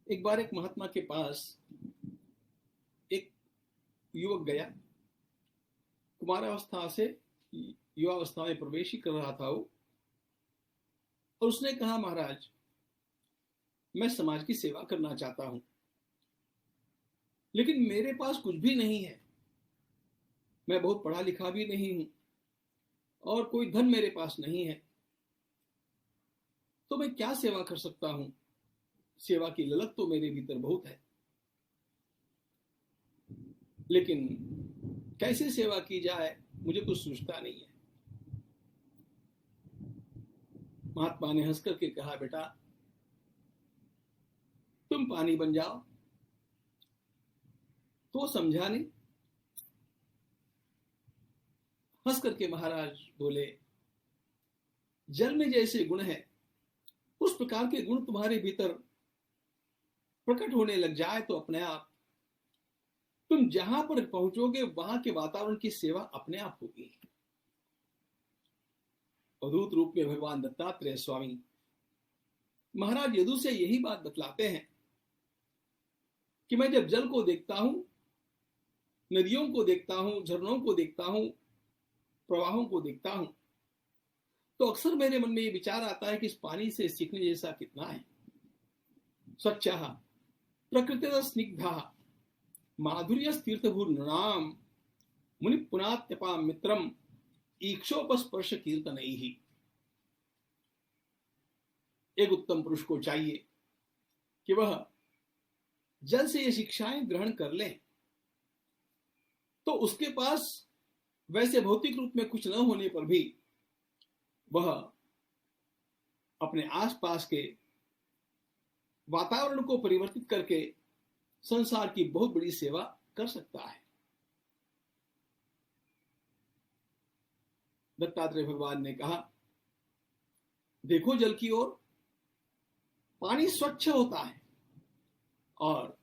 एक बार एक महात्मा के पास एक युवक गया। कुमारावस्था से युवावस्था में प्रवेश ही कर रहा था वो, और उसने कहा, महाराज, मैं समाज की सेवा करना चाहता हूं, लेकिन मेरे पास कुछ भी नहीं है। मैं बहुत पढ़ा लिखा भी नहीं हूं और कोई धन मेरे पास नहीं है, तो मैं क्या सेवा कर सकता हूं? सेवा की ललक तो मेरे भीतर बहुत है, लेकिन कैसे सेवा की जाए मुझे कुछ सूझता नहीं है। महात्मा ने हंस करके कहा, बेटा, तुम पानी बन जाओ। तो समझा नहीं। हंस करके महाराज बोले, जल में जैसे गुण है उस प्रकार के गुण तुम्हारे भीतर प्रकट होने लग जाए तो अपने आप तुम जहां पर पहुंचोगे वहां के वातावरण की सेवा अपने आप होगी। अवधूत रूप में भगवान दत्तात्रेय स्वामी महाराज यदु से यही बात बतलाते हैं कि मैं जब जल को देखता हूं, नदियों को देखता हूं, झरनों को देखता हूं, प्रवाहों को देखता हूं, तो अक्सर मेरे मन में ये विचार आता है कि इस पानी से सीखने जैसा कितना है। स्वच्छः प्रकृतिः स्निग्धः माधुर्यस्तीर्थभूर्नृणाम् मुनि पुनात्यपां मित्रम ईक्षोपस्पर्श कीर्तनैः। एक उत्तम पुरुष को चाहिए कि वह जल से ये शिक्षाएं ग्रहण कर ले, तो उसके पास वैसे भौतिक रूप में कुछ न होने पर भी वह अपने आसपास के वातावरण को परिवर्तित करके संसार की बहुत बड़ी सेवा कर सकता है। दत्तात्रेय भगवान ने कहा, देखो जल की ओर, पानी स्वच्छ होता है और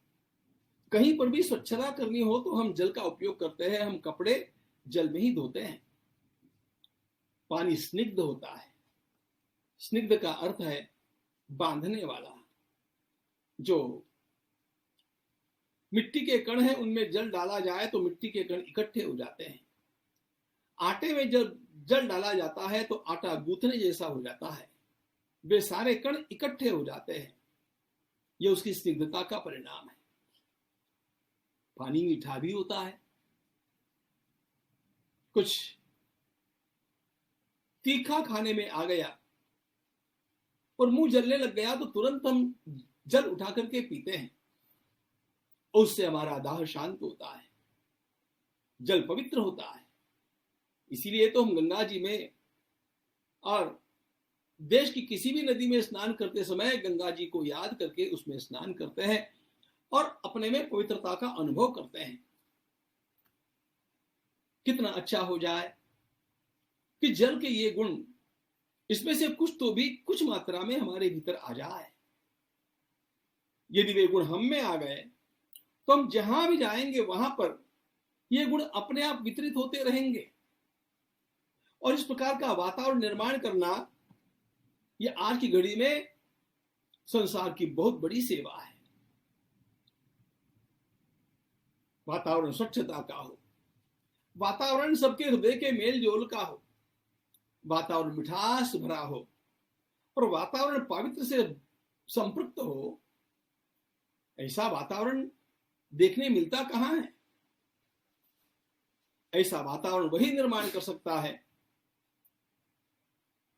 कहीं पर भी स्वच्छता करनी हो तो हम जल का उपयोग करते हैं। हम कपड़े जल में ही धोते हैं। पानी स्निग्ध होता है। स्निग्ध का अर्थ है बांधने वाला। जो मिट्टी के कण हैं उनमें जल डाला जाए तो मिट्टी के कण इकट्ठे हो जाते हैं। आटे में जब जल डाला जाता है तो आटा गूंथने जैसा हो जाता है। वे सारे कण इकट्ठे हो जाते हैं। यह उसकी स्निग्धता का परिणाम है। पानी मीठा भी होता है। कुछ तीखा खाने में आ गया और मुंह जलने लग गया तो तुरंत हम जल उठा करके पीते हैं। उससे हमारा दाह शांत होता है, जल पवित्र होता है। इसीलिए तो हम गंगा जी में और देश की किसी भी नदी में स्नान करते समय गंगा जी को याद करके उसमें स्नान करते हैं और अपने में पवित्रता का अनुभव करते हैं। कितना अच्छा हो जाए कि जल के ये गुण, इसमें से कुछ तो भी कुछ मात्रा में हमारे भीतर आ जाए। यदि वे गुण हम में आ गए तो हम जहां भी जाएंगे वहां पर ये गुण अपने आप वितरित होते रहेंगे। और इस प्रकार का वातावरण निर्माण करना, यह आज की घड़ी में संसार की बहुत बड़ी सेवा है। वातावरण स्वच्छता का हो, वातावरण सबके हृदय के मेल जोल का हो, वातावरण मिठास भरा हो और वातावरण पवित्र से संपृक्त हो। ऐसा वातावरण देखने मिलता कहां है? ऐसा वातावरण वही निर्माण कर सकता है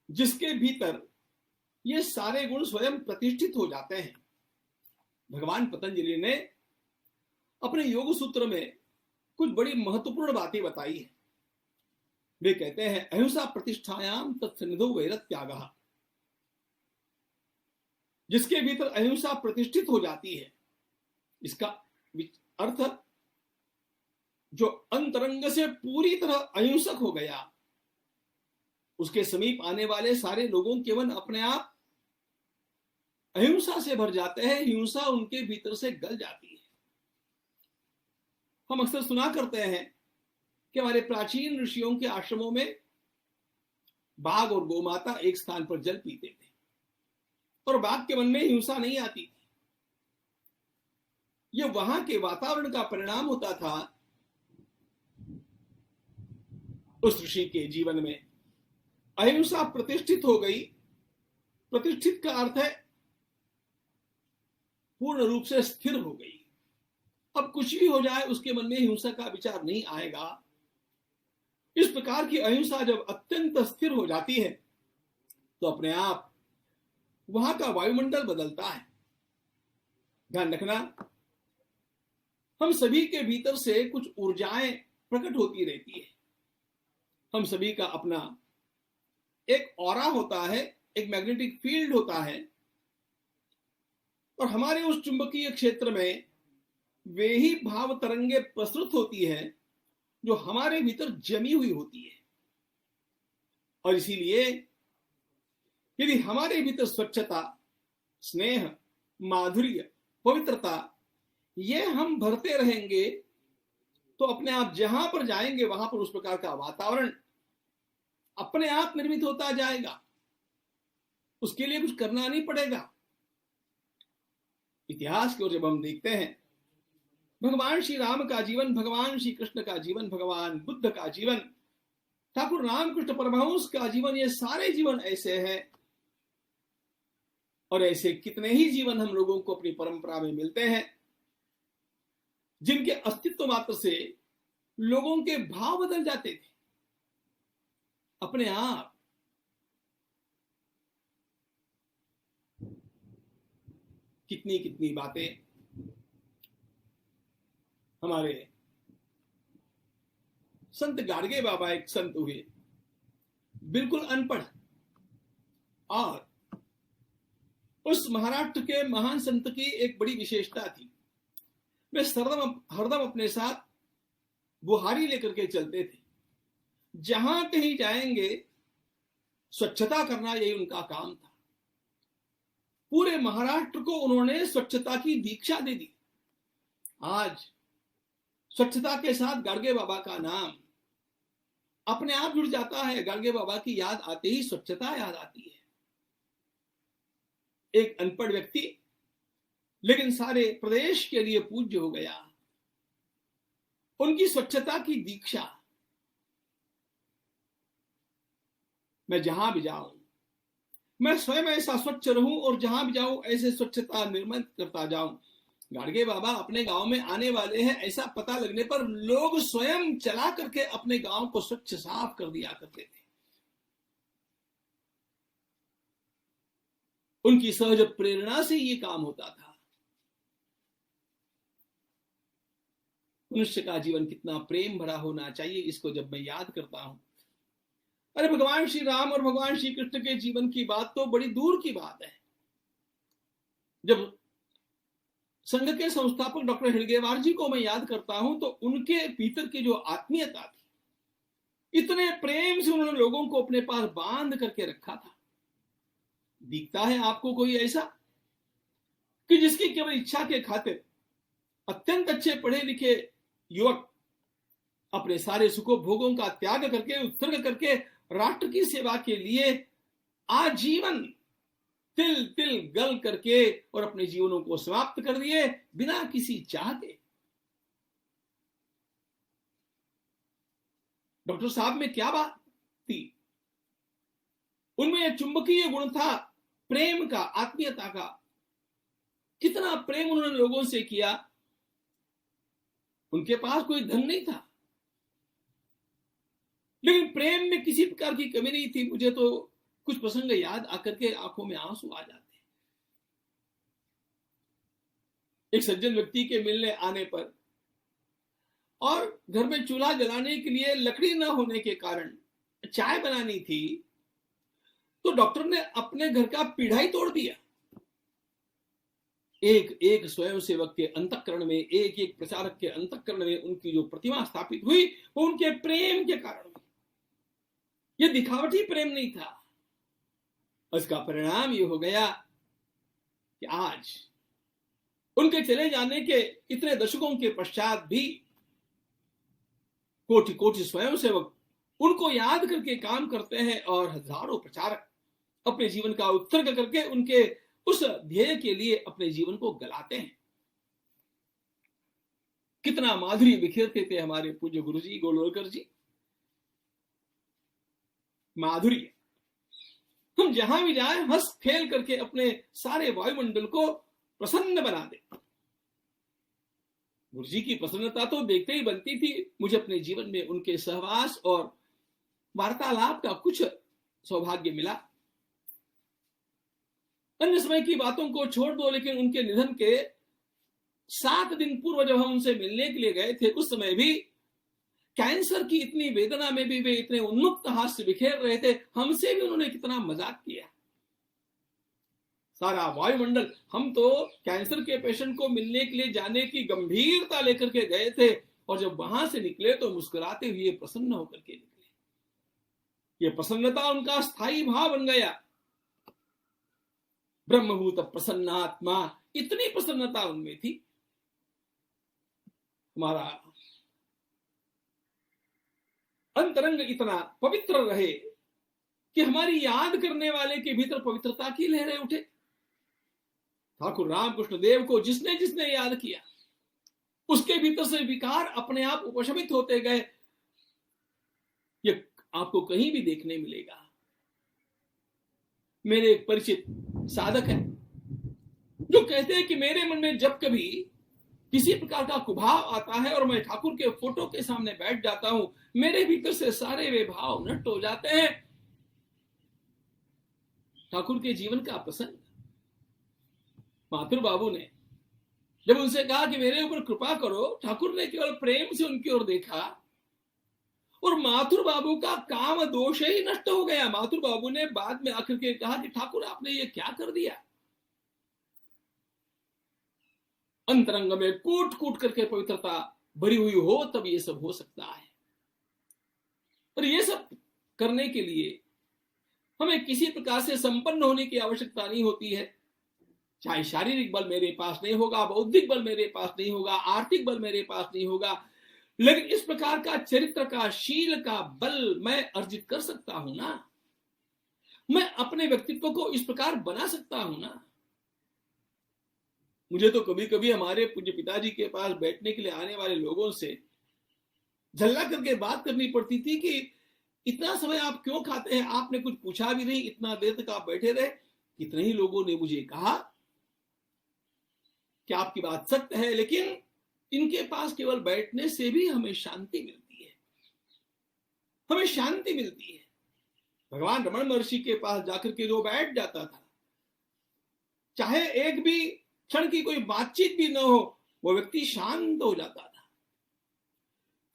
जिसके भीतर ये सारे गुण स्वयं प्रतिष्ठित हो जाते हैं। भगवान पतंजलि ने अपने योग सूत्र में कुछ बड़ी महत्वपूर्ण बातें बताई है। वे कहते हैं, अहिंसा प्रतिष्ठायाम तत्सन्निधो वैरत्यागः। जिसके भीतर अहिंसा प्रतिष्ठित हो जाती है, इसका अर्थ जो अंतरंग से पूरी तरह अहिंसक हो गया, उसके समीप आने वाले सारे लोगों के मन अपने आप अहिंसा से भर जाते हैं। हिंसा उनके भीतर से गल जाती है। हम अक्सर सुना करते हैं कि हमारे प्राचीन ऋषियों के आश्रमों में बाघ और गोमाता एक स्थान पर जल पीते थे और बाघ के मन में हिंसा नहीं आती थी। ये वहां के वातावरण का परिणाम होता था। उस ऋषि के जीवन में अहिंसा प्रतिष्ठित हो गई। प्रतिष्ठित का अर्थ है पूर्ण रूप से स्थिर हो गई। अब कुछ भी हो जाए उसके मन में हिंसा का विचार नहीं आएगा। इस प्रकार की अहिंसा जब अत्यंत स्थिर हो जाती है तो अपने आप वहां का वायुमंडल बदलता है। ध्यान रखना, हम सभी के भीतर से कुछ ऊर्जाएं प्रकट होती रहती है। हम सभी का अपना एक ऑरा होता है, एक मैग्नेटिक फील्ड होता है, और हमारे उस चुंबकीय क्षेत्र में वे ही भाव तरंगे प्रसृत होती है जो हमारे भीतर जमी हुई होती है। और इसीलिए यदि हमारे भीतर स्वच्छता, स्नेह, माधुर्य, पवित्रता ये हम भरते रहेंगे तो अपने आप जहां पर जाएंगे वहां पर उस प्रकार का वातावरण अपने आप निर्मित होता जाएगा। उसके लिए कुछ करना नहीं पड़ेगा। इतिहास को जब हम देखते हैं, भगवान श्री राम का जीवन, भगवान श्री कृष्ण का जीवन, भगवान बुद्ध का जीवन, ठाकुर रामकृष्ण परमहंस का जीवन, ये सारे जीवन ऐसे हैं। और ऐसे कितने ही जीवन हम लोगों को अपनी परंपरा में मिलते हैं जिनके अस्तित्व मात्र से लोगों के भाव बदल जाते थे अपने आप। कितनी कितनी बातें। हमारे संत गाडगे बाबा एक संत हुए, बिल्कुल अनपढ़, और उस महाराष्ट्र के महान संत की एक बड़ी विशेषता थी, वे हरदम अपने साथ बुहारी लेकर के चलते थे। जहां कहीं जाएंगे स्वच्छता करना यही उनका काम था। पूरे महाराष्ट्र को उन्होंने स्वच्छता की दीक्षा दे दी। आज स्वच्छता के साथ गाडगे बाबा का नाम अपने आप जुड़ जाता है। गाडगे बाबा की याद आते ही स्वच्छता याद आती है। एक अनपढ़ व्यक्ति लेकिन सारे प्रदेश के लिए पूज्य हो गया। उनकी स्वच्छता की दीक्षा। मैं जहां भी जाऊं, मैं स्वयं ऐसा स्वच्छ रहूं और जहां भी जाऊं ऐसे स्वच्छता निर्मित करता जाऊं। गाडगे बाबा अपने गांव में आने वाले हैं ऐसा पता लगने पर लोग स्वयं चला करके अपने गांव को स्वच्छ साफ कर दिया करते थे। उनकी सहज प्रेरणा से ये काम होता था। मनुष्य का जीवन कितना प्रेम भरा होना चाहिए, इसको जब मैं याद करता हूं। अरे भगवान श्री राम और भगवान श्री कृष्ण के जीवन की बात तो बड़ी दूर की बात है। जब संघ के संस्थापक डॉक्टर हेडगेवार जी को मैं याद करता हूं तो उनके भीतर की जो आत्मीयता थी, इतने प्रेम से उन्होंने लोगों को अपने पास बांध करके रखा था। दिखता है आपको कोई ऐसा कि जिसकी केवल इच्छा के खातिर अत्यंत अच्छे पढ़े लिखे युवक अपने सारे सुखों भोगों का त्याग करके, उत्सर्ग करके राष्ट्र की सेवा के लिए आजीवन तिल तिल गल करके और अपने जीवनों को समाप्त कर दिए बिना किसी चाह के। डॉक्टर साहब में क्या बात थी? उनमें चुंबकीय गुण था, प्रेम का, आत्मीयता का। कितना प्रेम उन्होंने लोगों से किया। उनके पास कोई धन नहीं था लेकिन प्रेम में किसी प्रकार की कमी नहीं थी। मुझे तो कुछ प्रसंग याद आकर के आंखों में आंसू आ जाते। एक सज्जन व्यक्ति के मिलने आने पर और घर में चूल्हा जलाने के लिए लकड़ी न होने के कारण चाय बनानी थी तो डॉक्टर ने अपने घर का पीढ़ा ही तोड़ दिया। एक एक स्वयंसेवक के अंतःकरण में, एक एक प्रचारक के अंतःकरण में उनकी जो प्रतिमा स्थापित हुई वो उनके प्रेम के कारण हुई। ये दिखावटी प्रेम नहीं था। उसका परिणाम ये हो गया कि आज उनके चले जाने के इतने दशकों के पश्चात भी कोटि कोटि स्वयंसेवक उनको याद करके काम करते हैं और हजारों प्रचारक अपने जीवन का उत्सर्ग करके उनके उस ध्येय के लिए अपने जीवन को गलाते हैं। कितना माधुर्य बिखेरते थे हमारे पूज्य गुरु जी गोलोलकर जी। माधुर्य, हम जहां भी जाए हंस खेल करके अपने सारे वायुमंडल को प्रसन्न बना दे। गुरु जी की प्रसन्नता तो देखते ही बनती थी। मुझे अपने जीवन में उनके सहवास और वार्तालाप का कुछ सौभाग्य मिला। अन्य समय की बातों को छोड़ दो, लेकिन उनके निधन के 7 दिन पूर्व जब हम उनसे मिलने के लिए गए थे, उस समय भी कैंसर की इतनी वेदना में भी वे इतने उन्मुक्त हास्य बिखेर रहे थे। हमसे भी उन्होंने कितना मजाक किया। सारा वायुमंडल, हम तो कैंसर के पेशेंट को मिलने के लिए जाने की गंभीरता लेकर के गए थे, और जब वहां से निकले तो मुस्कुराते हुए प्रसन्न होकर के निकले। ये प्रसन्नता उनका स्थायी भाव बन गया। ब्रह्मभूत प्रसन्नात्मा, इतनी प्रसन्नता उनमें थी। हमारा अंतरंग इतना पवित्र रहे कि हमारी याद करने वाले के भीतर पवित्रता की लहरें उठे। ठाकुर रामकृष्ण देव को जिसने जिसने याद किया, उसके भीतर से विकार अपने आप उपशमित होते गए। ये आपको कहीं भी देखने मिलेगा। मेरे एक परिचित साधक हैं जो कहते हैं कि मेरे मन में जब कभी किसी प्रकार का कुभाव आता है और मैं ठाकुर के फोटो के सामने बैठ जाता हूं, मेरे भीतर से सारे वे भाव नष्ट हो जाते हैं। ठाकुर के जीवन का प्रसंग, माथुर बाबू ने जब उनसे कहा कि मेरे ऊपर कृपा करो, ठाकुर ने केवल प्रेम से उनकी ओर देखा और माथुर बाबू का काम दोष ही नष्ट हो गया। माथुर बाबू ने बाद में आकर के कहा कि ठाकुर आपने ये क्या कर दिया। अंतरंग में कूट कूट करके पवित्रता भरी हुई हो तब ये सब हो सकता है। और ये सब करने के लिए हमें किसी प्रकार से संपन्न होने की आवश्यकता नहीं होती है। चाहे शारीरिक बल मेरे पास नहीं होगा, बौद्धिक बल मेरे पास नहीं होगा, आर्थिक बल मेरे पास नहीं होगा, लेकिन इस प्रकार का चरित्र का, शील का बल मैं अर्जित कर सकता हूं ना। मैं अपने व्यक्तित्व को इस प्रकार बना सकता हूं ना। मुझे तो कभी कभी हमारे पूज्य पिताजी के पास बैठने के लिए आने वाले लोगों से झल्ला करके बात करनी पड़ती थी कि इतना समय आप क्यों खाते हैं, आपने कुछ पूछा भी नहीं, इतना देर तक आप बैठे रहे। कितने ही लोगों ने मुझे कहा कि आपकी बात सत्य है, लेकिन इनके पास केवल बैठने से भी हमें शांति मिलती है, हमें शांति मिलती है। भगवान रमण महर्षि के पास जाकर के जो बैठ जाता था, चाहे एक भी क्षण की कोई बातचीत भी न हो, वो व्यक्ति शांत हो जाता था,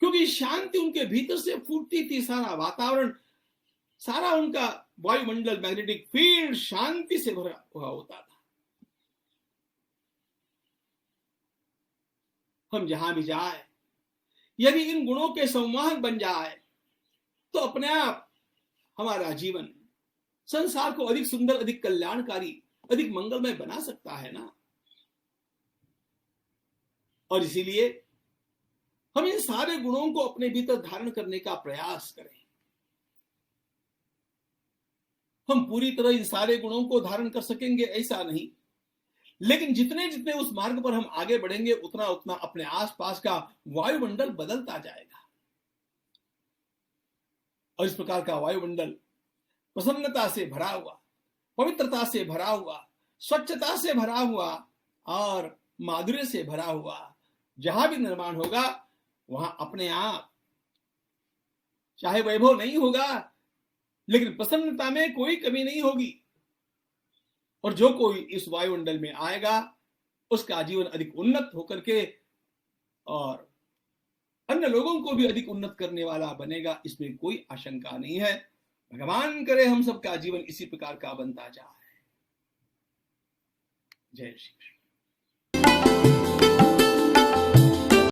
क्योंकि शांति उनके भीतर से फूटती थी। सारा वातावरण, सारा उनका वायुमंडल, मैग्नेटिक फील्ड शांति से भरा हुआ होता था। हम जहां भी जाए, यदि इन गुणों के संवाहक बन जाए तो अपने आप हमारा जीवन संसार को अधिक सुंदर, अधिक कल्याणकारी, अधिक मंगलमय बना सकता है ना। और इसीलिए हम इन सारे गुणों को अपने भीतर धारण करने का प्रयास करें। हम पूरी तरह इन सारे गुणों को धारण कर सकेंगे ऐसा नहीं, लेकिन जितने जितने उस मार्ग पर हम आगे बढ़ेंगे, उतना उतना अपने आसपास का वायुमंडल बदलता जाएगा। और इस प्रकार का वायुमंडल प्रसन्नता से भरा हुआ, पवित्रता से भरा हुआ, स्वच्छता से भरा हुआ और माधुर्य से भरा हुआ जहां भी निर्माण होगा, वहां अपने आप, चाहे वैभव नहीं होगा, लेकिन प्रसन्नता में कोई कमी नहीं होगी। और जो कोई इस वायुमंडल में आएगा, उसका जीवन अधिक उन्नत होकर के और अन्य लोगों को भी अधिक उन्नत करने वाला बनेगा, इसमें कोई आशंका नहीं है। भगवान करे हम सबका जीवन इसी प्रकार का बनता जाए। जय श्री कृष्ण।